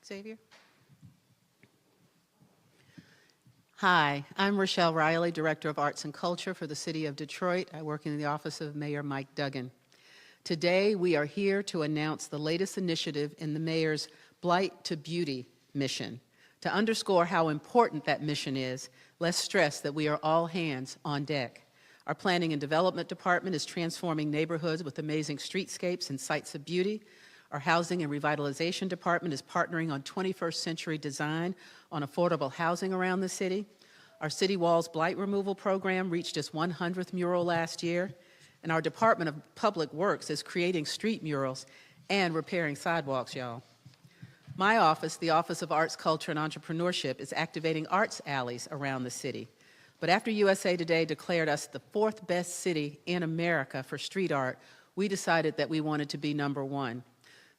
Xavier. Hi, I'm Rochelle Riley, Director of Arts and Culture for the City of Detroit. I work in the office of Mayor Mike Duggan. Today, we are here to announce the latest initiative in the Mayor's Blight to Beauty mission. To underscore how important that mission is, let's stress that we are all hands on deck. Our Planning and Development Department is transforming neighborhoods with amazing streetscapes and sites of beauty. Our Housing and Revitalization Department is partnering on 21st century design on affordable housing around the city. Our City Walls Blight Removal Program reached its 100th mural last year. And our Department of Public Works is creating street murals and repairing sidewalks, y'all. My office, the Office of Arts, Culture, and Entrepreneurship, is activating arts alleys around the city. But after USA Today declared us the 4th best city in America for street art, we decided that we wanted to be #1.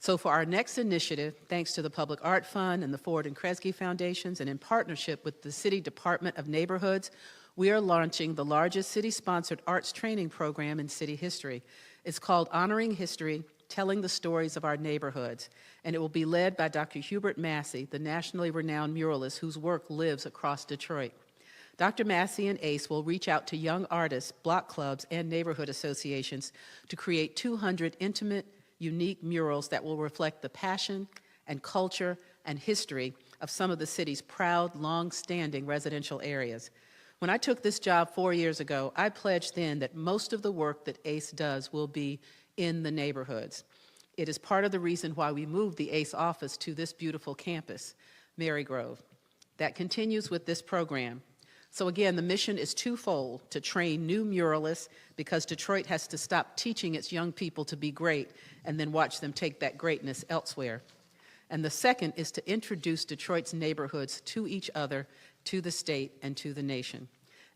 So for our next initiative, thanks to the Public Art Fund and the Ford and Kresge Foundations, and in partnership with the City Department of Neighborhoods, we are launching the largest city-sponsored arts training program in city history. It's called Honoring History, Telling the Stories of Our Neighborhoods, and it will be led by Dr. Hubert Massey, the nationally renowned muralist whose work lives across Detroit. Dr. Massey and ACE will reach out to young artists, block clubs, and neighborhood associations to create 200 intimate, unique murals that will reflect the passion and culture and history of some of the city's proud, long-standing residential areas. When I took this job 4 years ago, I pledged then that most of the work that ACE does will be in the neighborhoods. It is part of the reason why we moved the ACE office to this beautiful campus, Marygrove. That continues with this program. So again, the mission is twofold: to train new muralists, because Detroit has to stop teaching its young people to be great and then watch them take that greatness elsewhere. And the second is to introduce Detroit's neighborhoods to each other, to the state, and to the nation.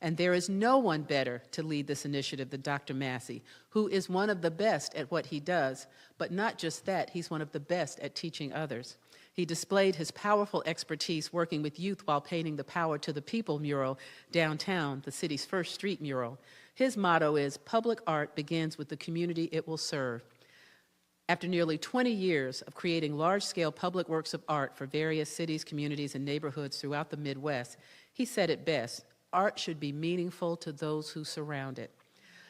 And there is no one better to lead this initiative than Dr. Massey, who is one of the best at what he does, but not just that, he's one of the best at teaching others. He displayed his powerful expertise working with youth while painting the Power to the People mural downtown, the city's first street mural. His motto is, "Public art begins with the community it will serve." After nearly 20 years of creating large-scale public works of art for various cities, communities, and neighborhoods throughout the Midwest, he said it best: art should be meaningful to those who surround it.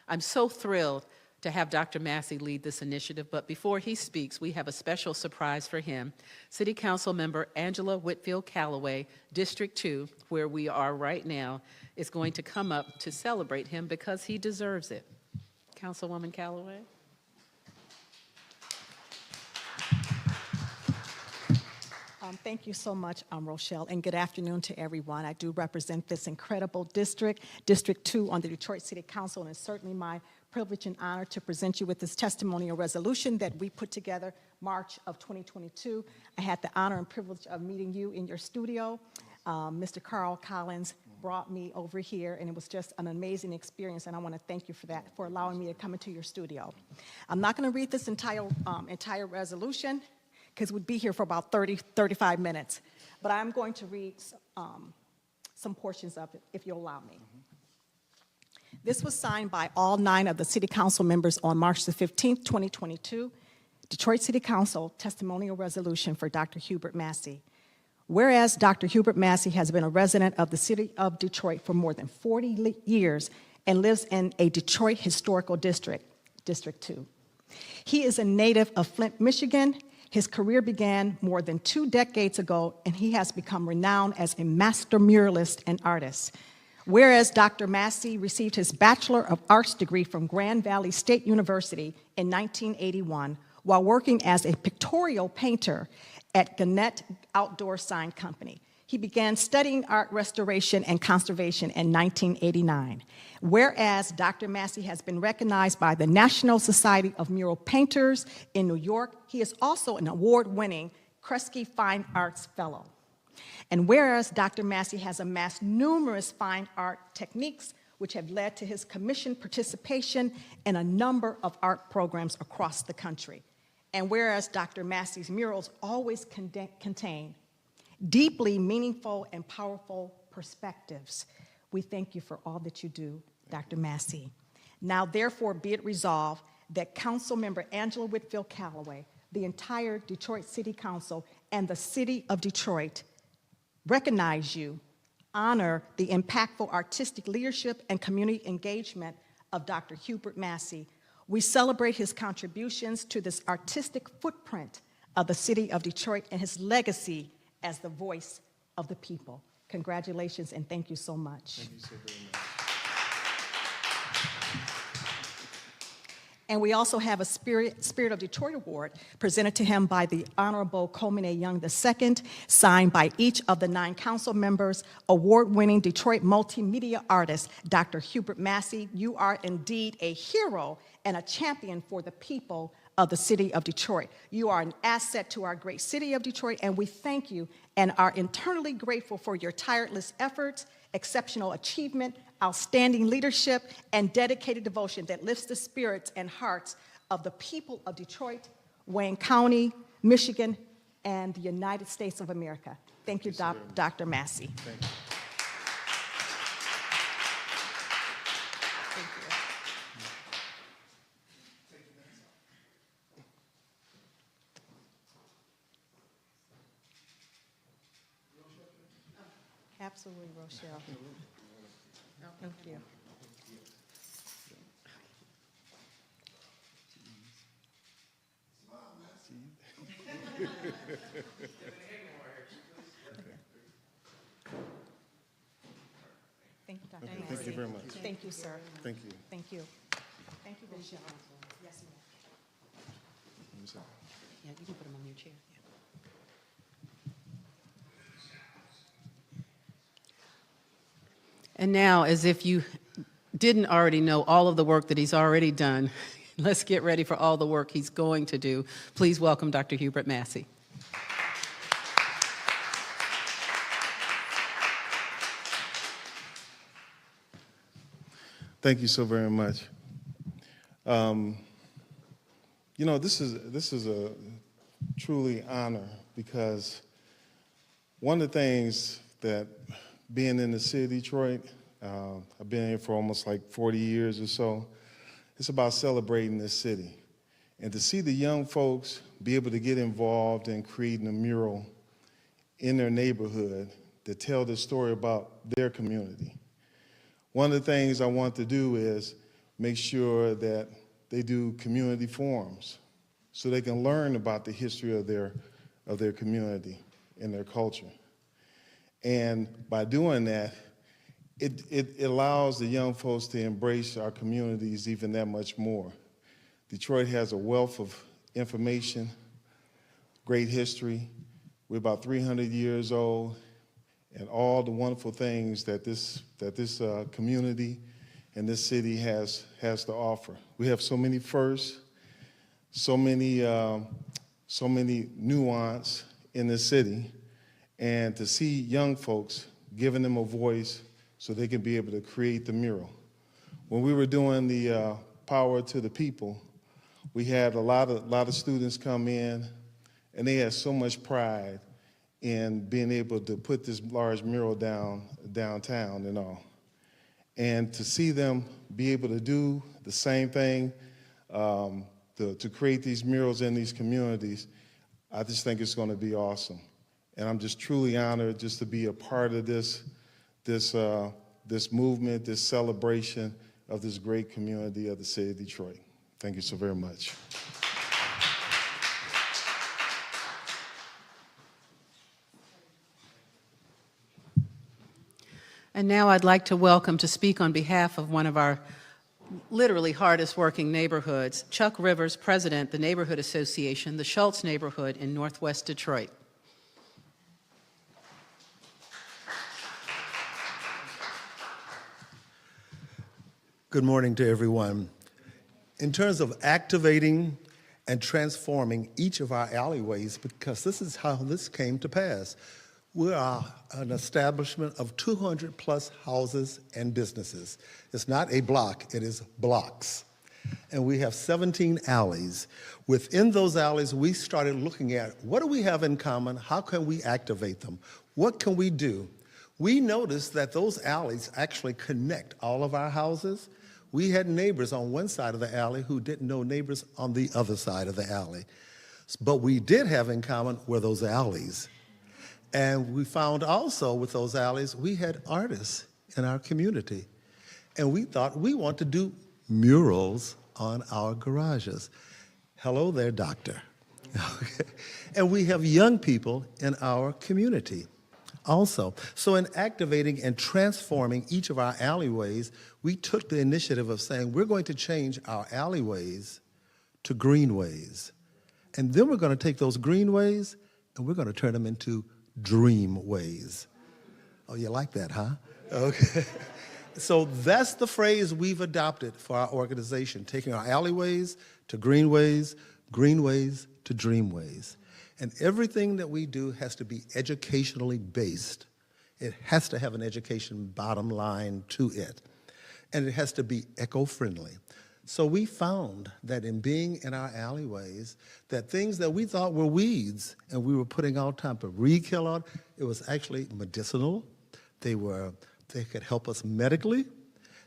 I'm so thrilled to have Dr. Massey lead this initiative, but before he speaks, we have a special surprise for him. City Council member Angela Whitfield Callaway, District 2, where we are right now, is going to come up to celebrate him because he deserves it. Councilwoman Callaway. Thank you so much, Rochelle, and good afternoon to everyone. I do represent this incredible district, District 2 on the Detroit City Council, and it's certainly my privilege and honor to present you with this testimonial resolution that we put together March of 2022. I had the honor and privilege of meeting you in your studio. Mr. Carl Collins brought me over here, and it was just an amazing experience, and I want to thank you for that, for allowing me to come into your studio. I'm not going to read this entire resolution, because we'd be here for about 35 minutes. But I'm going to read some portions of it, if you'll allow me. This was signed by all 9 of the City Council members on March the 15th, 2022. Detroit City Council testimonial resolution for Dr. Hubert Massey. Whereas Dr. Hubert Massey has been a resident of the City of Detroit for more than 40 years and lives in a Detroit historical district, District 2. He is a native of Flint, Michigan. His career began more than 2 decades ago, and he has become renowned as a master muralist and artist. Whereas Dr. Massey received his Bachelor of Arts degree from Grand Valley State University in 1981 while working as a pictorial painter at Gannett Outdoor Sign Company. He began studying art restoration and conservation in 1989. Whereas Dr. Massey has been recognized by the National Society of Mural Painters in New York, he is also an award-winning Kresge Fine Arts Fellow. And whereas Dr. Massey has amassed numerous fine art techniques which have led to his commission participation in a number of art programs across the country. And whereas Dr. Massey's murals always contain deeply meaningful and powerful perspectives. We thank you for all that you do, Dr. Massey. Now, therefore, be it resolved that Councilmember Angela Whitfield Callaway, the entire Detroit City Council, and the City of Detroit recognize you, honor the impactful artistic leadership and community engagement of Dr. Hubert Massey. We celebrate his contributions to this artistic footprint of the City of Detroit and his legacy as the voice of the people. Congratulations and thank you so much. Thank you so very much. And we also have a Spirit of Detroit Award presented to him by the Honorable Coleman A. Young II, signed by each of the 9 council members. Award-winning Detroit multimedia artist, Dr. Hubert Massey, you are indeed a hero and a champion for the people of the City of Detroit. You are an asset to our great City of Detroit, and we thank you and are internally grateful for your tireless efforts, exceptional achievement, outstanding leadership, and dedicated devotion that lifts the spirits and hearts of the people of Detroit, Wayne County, Michigan, and the United States of America. Thank you, Dr. Massey. Thank you. Thank you. Absolutely, Rochelle. Thank you. Thank you, Dr. Massey. Thank you very much. Thank you, sir. Thank you. Thank you. Thank you, Rochelle. Yes, ma'am. Let me see. Yeah, you can put them on your chair. And now, as if you didn't already know all of the work that he's already done, let's get ready for all the work he's going to do. Please welcome Dr. Hubert Massey. Thank you so very much. You know, this is a truly honor because one of the things that being in the city of Detroit, I've been here for almost like 40 years or so, it's about celebrating this city. And to see the young folks be able to get involved in creating a mural in their neighborhood to tell the story about their community. One of the things I want to do is make sure that they do community forums so they can learn about the history of their community and their culture. And by doing that, it allows the young folks to embrace our communities even that much more. Detroit has a wealth of information, great history. We're about 300 years old, and all the wonderful things that this community and this city has to offer. We have so many firsts, so many nuance in this city, and to see young folks, giving them a voice so they can be able to create the mural. When we were doing the Power to the People, we had a lot of students come in, and they had so much pride in being able to put this large mural downtown and all. And to see them be able to do the same thing, to create these murals in these communities, I just think it's going to be awesome. And I'm just truly honored just to be a part of this movement, this celebration of this great community of the city of Detroit. Thank you so very much. And now I'd like to welcome to speak on behalf of one of our literally hardest working neighborhoods, Chuck Rivers, President, the Neighborhood Association, the Schultz neighborhood in Northwest Detroit. Good morning to everyone. In terms of activating and transforming each of our alleyways, because this is how this came to pass. We are an establishment of 200 plus houses and businesses. It's not a block, it is blocks. And we have 17 alleys. Within those alleys, we started looking at what do we have in common? How can we activate them? What can we do? We noticed that those alleys actually connect all of our houses. We had neighbors on one side of the alley who didn't know neighbors on the other side of the alley. But we did have in common were those alleys. And we found also with those alleys, we had artists in our community. And we thought we want to do murals on our garages. Hello there, doctor. Okay. And we have young people in our community also. So in activating and transforming each of our alleyways, we took the initiative of saying we're going to change our alleyways to greenways. And then we're going to take those greenways and we're going to turn them into dreamways. Oh, you like that, huh? Okay. So that's the phrase we've adopted for our organization, taking our alleyways to greenways, greenways to dreamways. And everything that we do has to be educationally based. It has to have an education bottom line to it. And it has to be eco-friendly. So we found that in being in our alleyways, that things that we thought were weeds and we were putting all type of weed kill on, it was actually medicinal. They could help us medically.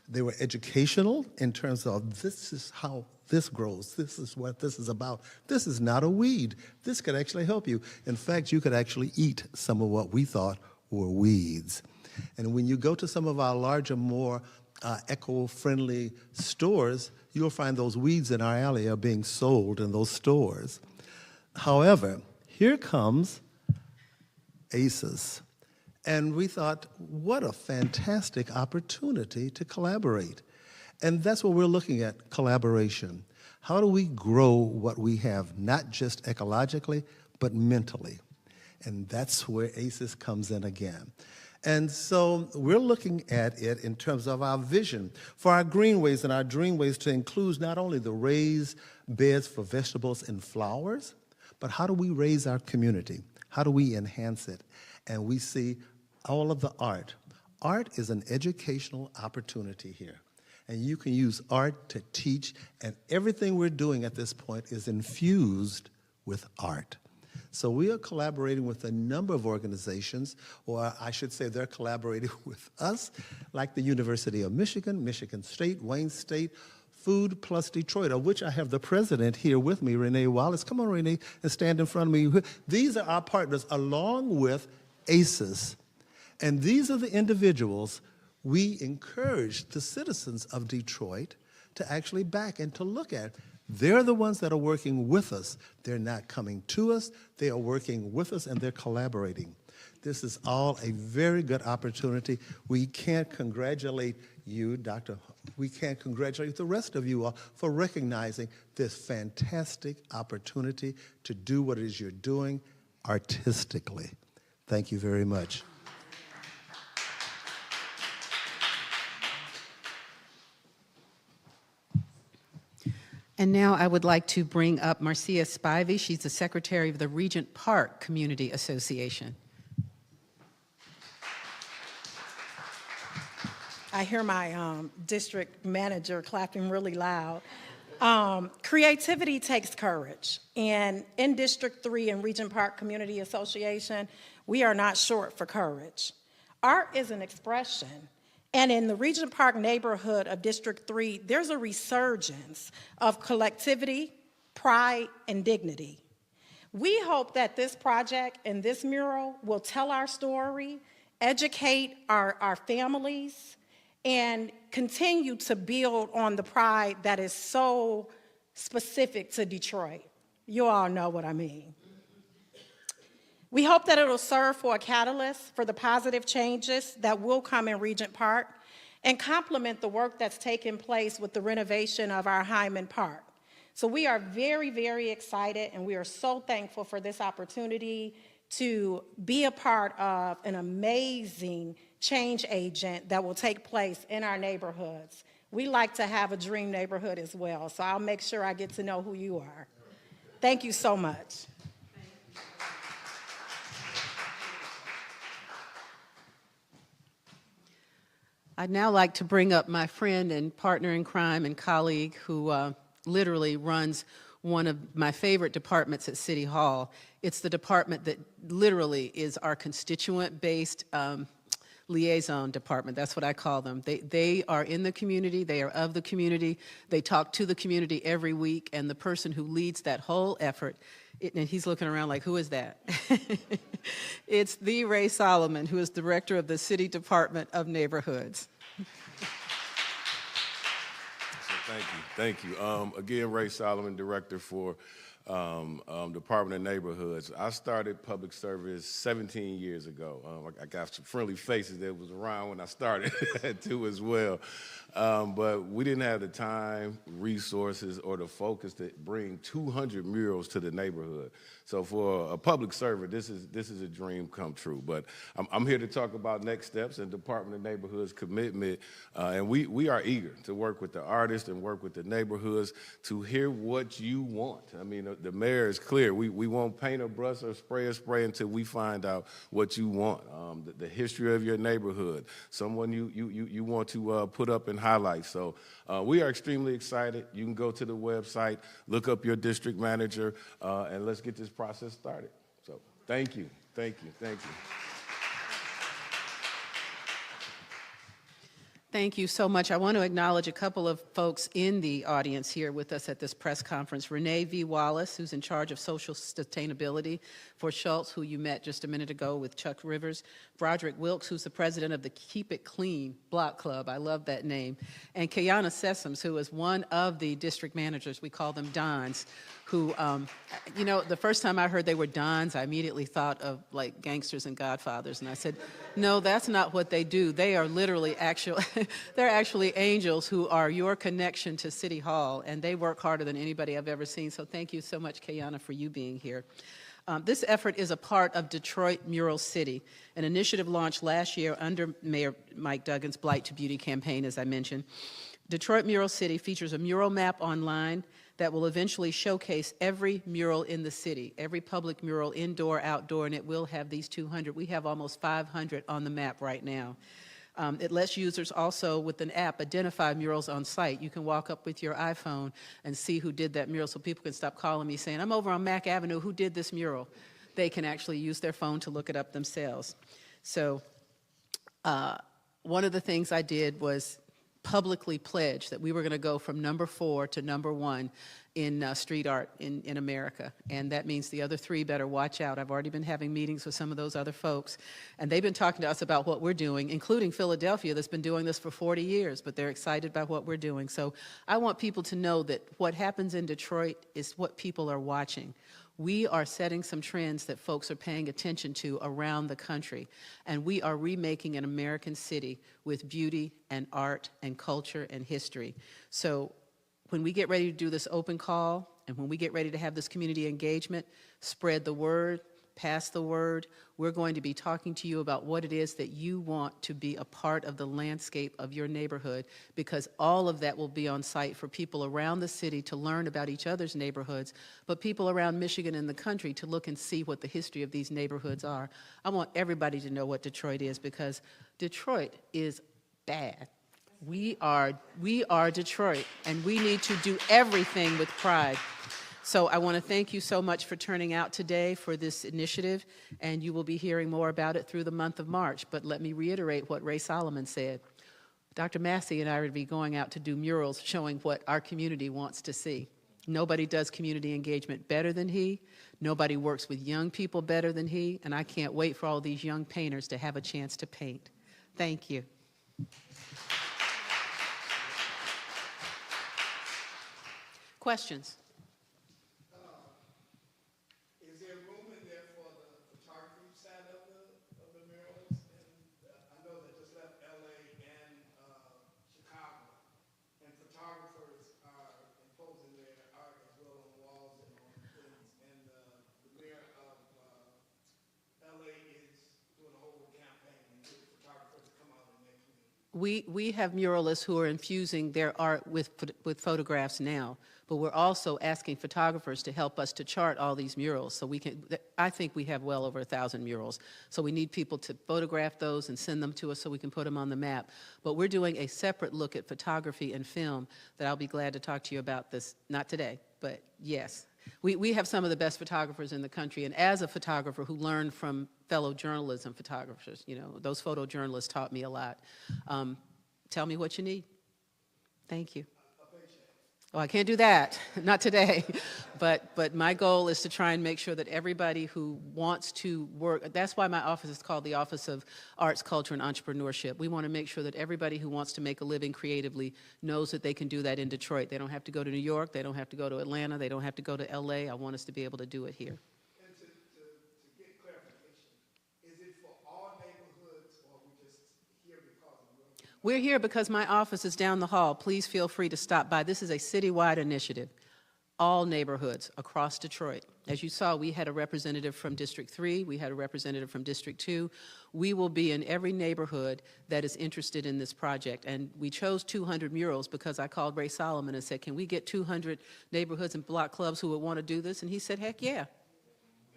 They were educational in terms of this is how this grows. This is what this is about. This is not a weed. This could actually help you. In fact, you could actually eat some of what we thought were weeds. And when you go to some of our larger, more eco-friendly stores, you'll find those weeds in our alley are being sold in those stores. However, here comes ACES. And we thought, what a fantastic opportunity to collaborate. And that's what we're looking at, collaboration. How do we grow what we have, not just ecologically, but mentally? And that's where ACES comes in again. And so we're looking at it in terms of our vision for our greenways and our dreamways to include not only the raised beds for vegetables and flowers, but how do we raise our community? How do we enhance it? And we see all of the art. Art is an educational opportunity here. And you can use art to teach, and everything we're doing at this point is infused with art. So we are collaborating with a number of organizations, or I should say they're collaborating with us, like the University of Michigan, Michigan State, Wayne State, Food Plus Detroit, of which I have the president here with me, Renee Wallace. Come on, Renee, and stand in front of me. These are our partners, along with ACES. And these are the individuals we encourage the citizens of Detroit to actually back and to look at. They're the ones that are working with us. They're not coming to us. They are working with us, and they're collaborating. This is all a very good opportunity. We can't congratulate you, Dr. We can't congratulate the rest of you all for recognizing this fantastic opportunity to do what it is you're doing artistically. Thank you very much. And now I would like to bring up Marcia Spivey. She's the secretary of the Regent Park Community Association. I hear my district manager clapping really loud. Creativity takes courage. And in District 3 and Regent Park Community Association, we are not short for courage. Art is an expression. And in the Regent Park neighborhood of District 3, there's a resurgence of collectivity, pride, and dignity. We hope that this project and this mural will tell our story, educate our families, and continue to build on the pride that is so specific to Detroit. You all know what I mean. We hope that it'll serve for a catalyst for the positive changes that will come in Regent Park and complement the work that's taking place with the renovation of our Hyman Park. So we are very, very excited, and we are so thankful for this opportunity to be a part of an amazing change agent that will take place in our neighborhoods. We like to have a dream neighborhood as well, so I'll make sure I get to know who you are. Thank you so much. I'd now like to bring up my friend and partner in crime and colleague who literally runs one of my favorite departments at City Hall. It's the department that literally is our constituent-based liaison department. That's what I call them. They are in the community. They are of the community. They talk to the community every week, and the person who leads that whole effort, and he's looking around like, who is that? It's the Ray Solomon, who is director of the City Department of Neighborhoods. Thank you. Again, Ray Solomon, director for Department of Neighborhoods. I started public service 17 years ago. I got some friendly faces that was around when I started too as well. But we didn't have the time, resources, or the focus to bring 200 murals to the neighborhood. So for a public servant, this is a dream come true. But I'm here to talk about next steps and Department of Neighborhoods commitment. And we are eager to work with the artists and work with the neighborhoods to hear what you want. I mean, the mayor is clear. We won't paint a brush or spray until we find out what you want. The history of your neighborhood, someone you want to put up and highlight. So we are extremely excited. You can go to the website, look up your district manager, and let's get this process started. So thank you. Thank you. Thank you so much. I want to acknowledge a couple of folks in the audience here with us at this press conference. Renee V. Wallace, who's in charge of social sustainability for Schultz, who you met just a minute ago with Chuck Rivers. Broderick Wilkes, who's the president of the Keep It Clean Block Club. I love that name. And Kayana Sessoms, who is one of the district managers. We call them Dons, who, the first time I heard they were Dons, I immediately thought of like gangsters and Godfathers. And I said, no, that's not what they do. They are literally they're actually angels who are your connection to City Hall, and they work harder than anybody I've ever seen. So thank you so much, Kayana, for you being here. This effort is a part of Detroit Mural City, an initiative launched last year under Mayor Mike Duggan's Blight to Beauty campaign, as I mentioned. Detroit Mural City features a mural map online that will eventually showcase every mural in the city, every public mural, indoor, outdoor, and it will have these 200. We have almost 500 on the map right now. It lets users also, with an app, identify murals on site. You can walk up with your iPhone and see who did that mural, so people can stop calling me saying, I'm over on Mack Avenue, who did this mural? They can actually use their phone to look it up themselves. So one of the things I did was publicly pledge that we were going to go from number 4 to number 1 in street art in America. And that means the other 3 better watch out. I've already been having meetings with some of those other folks, and they've been talking to us about what we're doing, including Philadelphia, that's been doing this for 40 years, but they're excited about what we're doing. So I want people to know that what happens in Detroit is what people are watching. We are setting some trends that folks are paying attention to around the country, and we are remaking an American city with beauty and art and culture and history. So when we get ready to do this open call, and when we get ready to have this community engagement, spread the word, pass the word. We're going to be talking to you about what it is that you want to be a part of the landscape of your neighborhood, because all of that will be on site for people around the city to learn about each other's neighborhoods, but people around Michigan and the country to look and see what the history of these neighborhoods are. I want everybody to know what Detroit is, because Detroit is bad. We are Detroit, and we need to do everything with pride. So I want to thank you so much for turning out today for this initiative, and you will be hearing more about it through the month of March. But let me reiterate what Ray Solomon said. Dr. Massey and I are going to be going out to do murals showing what our community wants to see. Nobody does community engagement better than he. Nobody works with young people better than he, and I can't wait for all these young painters to have a chance to paint. Thank you. Questions? Is there room in there for the photography side of the murals? And I know that just left LA and Chicago, and photographers are imposing their art as well on walls and on things. And the mayor of LA is doing a whole campaign and getting photographers to come out in their community. We have muralists who are infusing their art with photographs now, but we're also asking photographers to help us to chart all these murals. So we can, I think we have well over 1,000 murals. So we need people to photograph those and send them to us so we can put them on the map. But we're doing a separate look at photography and film that I'll be glad to talk to you about this, not today, but yes. We have some of the best photographers in the country, and as a photographer who learned from fellow journalism photographers, you know, those photojournalists taught me a lot. Tell me what you need. Thank you. Oh, I can't do that, not today. But my goal is to try and make sure that everybody who wants to work, that's why my office is called the Office of Arts, Culture, and Entrepreneurship. We want to make sure that everybody who wants to make a living creatively knows that they can do that in Detroit. They don't have to go to New York, they don't have to go to Atlanta, they don't have to go to LA. I want us to be able to do it here. And to get clarification, is it for all neighborhoods or are we just here because of your? We're here because my office is down the hall. Please feel free to stop by. This is a citywide initiative, all neighborhoods across Detroit. As you saw, we had a representative from District 3, we had a representative from District 2. We will be in every neighborhood that is interested in this project. And we chose 200 murals because I called Ray Solomon and said, can we get 200 neighborhoods and block clubs who would want to do this? And he said, heck yeah. And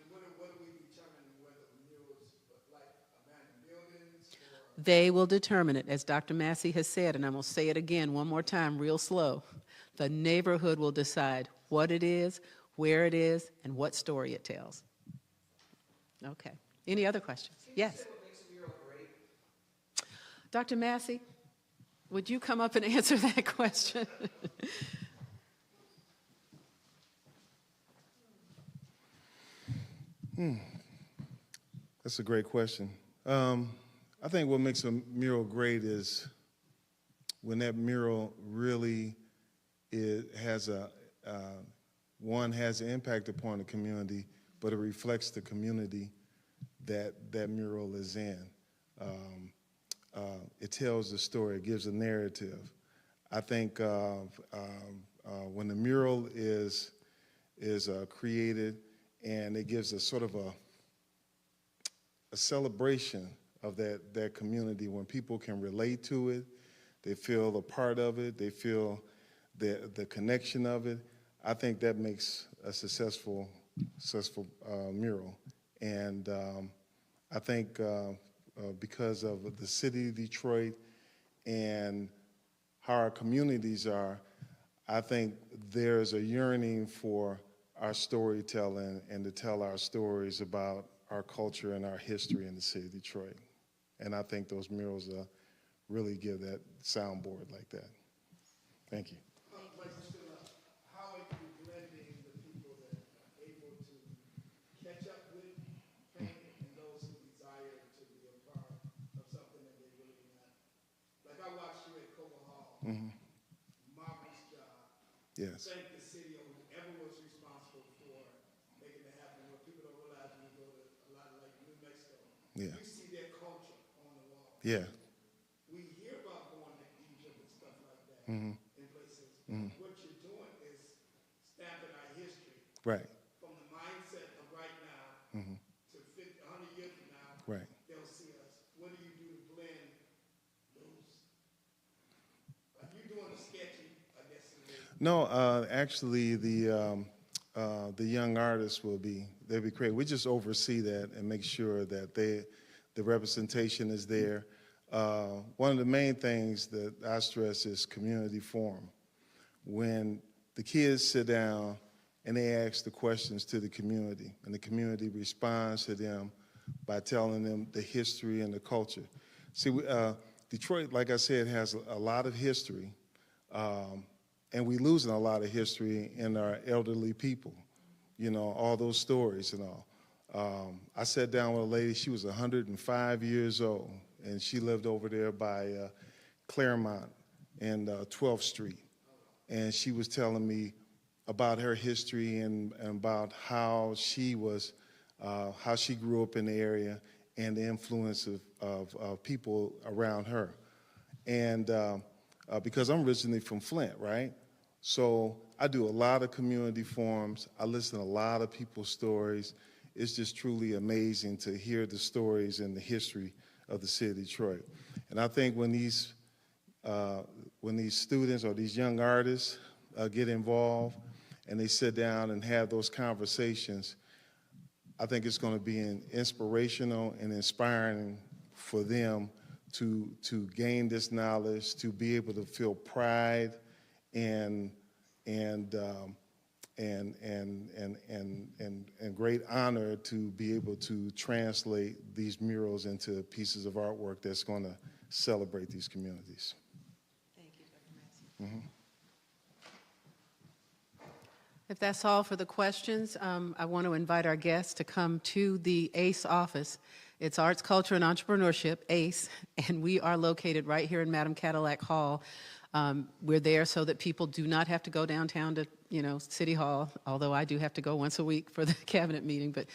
what are we determining whether the murals look like abandoned buildings or? They will determine it, as Dr. Massey has said, and I'm going to say it again one more time real slow. The neighborhood will decide what it is, where it is, and what story it tells. Okay. Any other questions? Yes. Dr. Massey, would you come up and answer that question? That's a great question. I think what makes a mural great is when that mural really has has an impact upon the community, but it reflects the community that that mural is in. It tells the story, it gives a narrative. I think when the mural is created and it gives a sort of a celebration of that community, when people can relate to it, they feel a part of it, they feel the connection of it. I think that makes a successful mural. And I think because of the city of Detroit and how our communities are, I think there's a yearning for our storytelling and to tell our stories about our culture and our history in the city of Detroit. And I think those murals really give that soundboard like that. Thank you. How are you blending the people that are able to catch up with paint and those who desire to be a part of something that they really not? Like I watched you at Cobo Hall, marvelous job. Yes. Thank the city or whoever was responsible for making it happen. What people don't realize when you go to a lot of like New Mexico, Yeah. you see their culture on the wall. Yeah. We hear about going to Egypt and stuff like that in places. What you're doing is stamping our history Right. from the mindset of right now to 50, 100 years from now. Right. They'll see us. What do you do to blend those? Like you're doing the sketching, I guess it is. No, actually, the young artists they'll be creative. We just oversee that and make sure that the representation is there. One of the main things that I stress is community forum. When the kids sit down and they ask the questions to the community, and the community responds to them by telling them the history and the culture. See, Detroit, like I said, has a lot of history, and we're losing a lot of history in our elderly people, you know, all those stories and all. I sat down with a lady, she was 105 years old, and she lived over there by Claremont and 12th Street. And she was telling me about her history and about how she grew up in the area and the influence of people around her. And because I'm originally from Flint, right? So I do a lot of community forums. I listen to a lot of people's stories. It's just truly amazing to hear the stories and the history of the city of Detroit. And I think when these students or these young artists get involved and they sit down and have those conversations, I think it's going to be inspirational and inspiring for them to gain this knowledge, to be able to feel pride and and great honor to be able to translate these murals into pieces of artwork that's going to celebrate these communities. Thank you, Dr. Massey. If that's all for the questions, I want to invite our guests to come to the ACE office. It's Arts, Culture, and Entrepreneurship, ACE, and we are located right here in Madam Cadillac Hall. We're there so that people do not have to go downtown to, City Hall, although I do have to go once a week for the cabinet meeting, but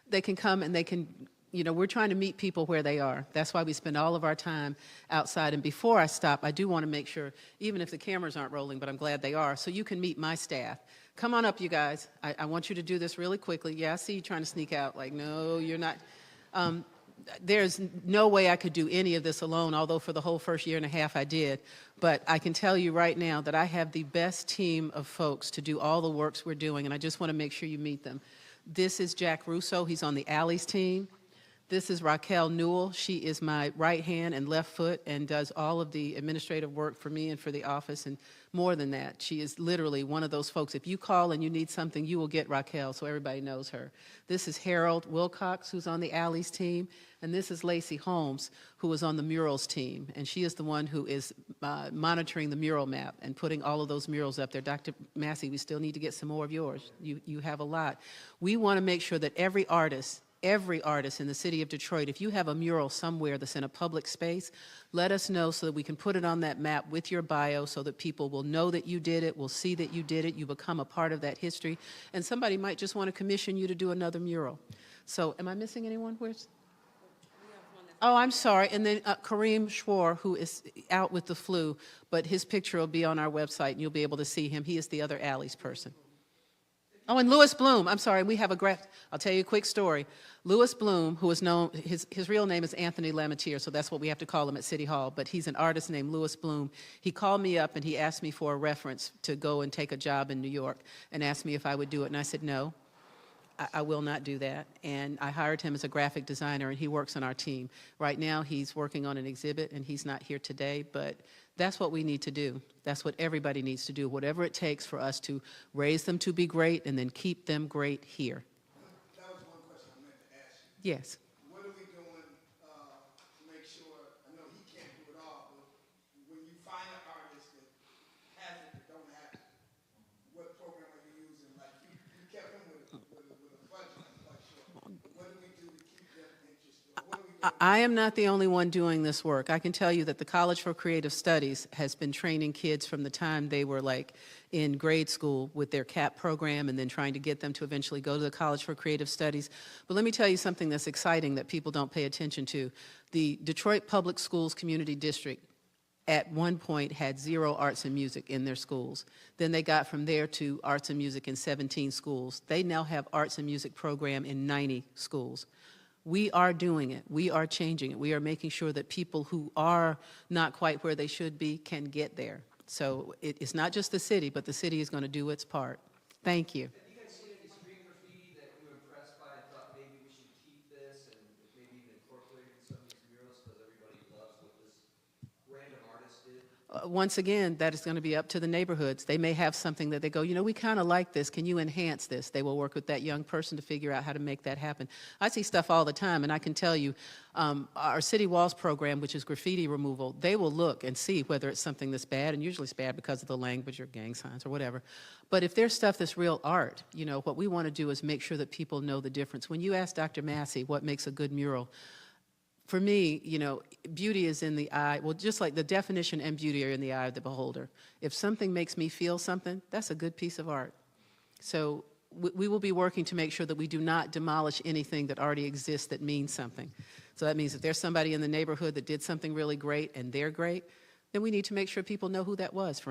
they can come and they can, we're trying to meet people where they are. That's why we spend all of our time outside. And before I stop, I do want to make sure, even if the cameras aren't rolling, but I'm glad they are, so you can meet my staff. Come on up, you guys. I want you to do this really quickly. Yeah, I see you trying to sneak out. Like, no, you're not. There's no way I could do any of this alone, although for the whole first year and a half I did. But I can tell you right now that I have the best team of folks to do all the works we're doing, and I just want to make sure you meet them. This is Jack Russo. He's on the Alleys team. This is Raquel Newell. She is my right hand and left foot and does all of the administrative work for me and for the office, and more than that, she is literally one of those folks. If you call and you need something, you will get Raquel, so everybody knows her. This is Harold Wilcox, who's on the Alleys team, and this is Lacey Holmes, who is on the murals team, and she is the one who is monitoring the mural map and putting all of those murals up there. Dr. Massey, we still need to get some more of yours. You have a lot. We want to make sure that every artist in the city of Detroit, if you have a mural somewhere that's in a public space, let us know so that we can put it on that map with your bio so that people will know that you did it, will see that you did it, you become a part of that history, and somebody might just want to commission you to do another mural. So, am I missing anyone? Where's? Oh, I'm sorry. And then Kareem Schwar, who is out with the flu, but his picture will be on our website and you'll be able to see him. He is the other Alleys person. Oh, and Louis Bloom. I'm sorry, we have a I'll tell you a quick story. Louis Bloom, who is known, his real name is Anthony Lamatier, so that's what we have to call him at City Hall, but he's an artist named Louis Bloom. He called me up and he asked me for a reference to go and take a job in New York and asked me if I would do it, and I said no. I will not do that. And I hired him as a graphic designer, and he works on our team. Right now, he's working on an exhibit, and he's not here today, but that's what we need to do. That's what everybody needs to do, whatever it takes for us to raise them to be great and then keep them great here. That was one question I meant to ask you. Yes. What are we doing to make sure, I know he can't do it all, but when you find an artist that has it that don't have it, what program are you using? Like, you kept him with a budget, I'm quite sure. What do we do to keep them interested? What are we doing? I am not the only one doing this work. I can tell you that the College for Creative Studies has been training kids from the time they were like in grade school with their CAP program and then trying to get them to eventually go to the College for Creative Studies. But let me tell you something that's exciting that people don't pay attention to. The Detroit Public Schools Community District at one point had 0 arts and music in their schools. Then they got from there to arts and music in 17 schools. They now have arts and music program in 90 schools. We are doing it. We are changing it. We are making sure that people who are not quite where they should be can get there. So it's not just the city, but the city is going to do its part. Thank you. Have you guys seen any street graffiti that you were impressed by and thought maybe we should keep this and maybe even incorporate it in some of these murals because everybody loves what this random artist did? Once again, that is going to be up to the neighborhoods. They may have something that they go, we kind of like this. Can you enhance this? They will work with that young person to figure out how to make that happen. I see stuff all the time, and I can tell you, our City Walls program, which is graffiti removal, they will look and see whether it's something that's bad, and usually it's bad because of the language or gang signs or whatever. But if there's stuff that's real art, what we want to do is make sure that people know the difference. When you ask Dr. Massey what makes a good mural, for me, beauty is in the eye. Well, just like the definition and beauty are in the eye of the beholder. If something makes me feel something, that's a good piece of art. So we will be working to make sure that we do not demolish anything that already exists that means something. So that means if there's somebody in the neighborhood that did something really great and they're great, then we need to make sure people know who that was, for instance.